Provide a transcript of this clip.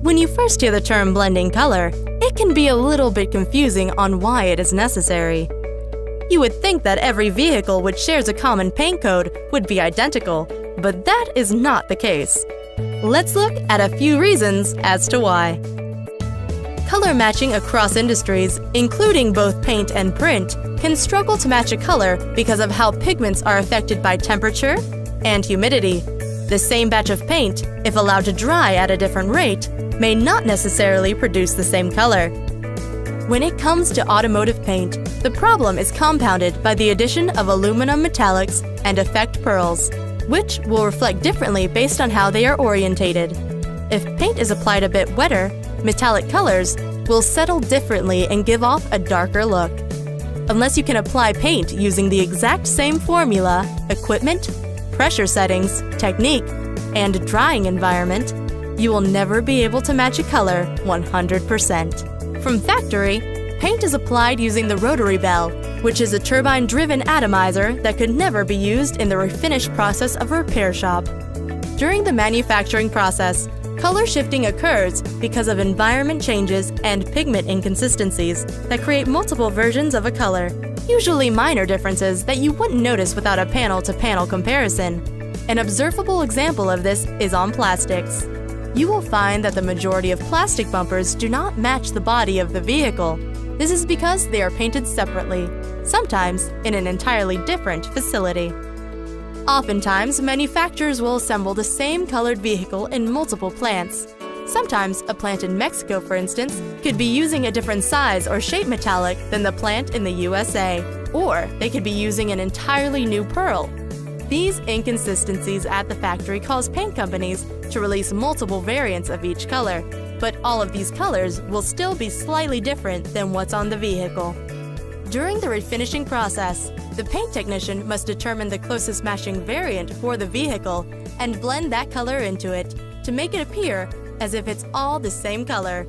When you first hear the term blending color, it can be a little bit confusing on why it is necessary. You would think that every vehicle which shares a common paint code would be identical, but that is not the case. Let's look at a few reasons as to why. Color matching across industries, including both paint and print, can struggle to match a color because of how pigments are affected by temperature and humidity. The same batch of paint, if allowed to dry at a different rate, may not necessarily produce the same color. When it comes to automotive paint, the problem is compounded by the addition of aluminum metallics and effect pearls, which will reflect differently based on how they are orientated. If paint is applied a bit wetter, metallic colors will settle differently and give off a darker look. Unless you can apply paint using the exact same formula, equipment, pressure settings, technique, and drying environment, you will never be able to match a color 100%. From factory, paint is applied using the rotary bell, which is a turbine-driven atomizer that could never be used in the refinish process of a repair shop. During the manufacturing process, color shifting occurs because of environment changes and pigment inconsistencies that create multiple versions of a color, usually minor differences that you wouldn't notice without a panel-to-panel comparison. An observable example of this is on plastics. You will find that the majority of plastic bumpers do not match the body of the vehicle. This is because they are painted separately, sometimes in an entirely different facility. Oftentimes, manufacturers will assemble the same colored vehicle in multiple plants. Sometimes, a plant in Mexico, for instance, could be using a different size or shape metallic than the plant in the USA, or they could be using an entirely new pearl. These inconsistencies at the factory cause paint companies to release multiple variants of each color, but all of these colors will still be slightly different than what's on the vehicle. During the refinishing process, the paint technician must determine the closest matching variant for the vehicle and blend that color into it to make it appear as if it's all the same color.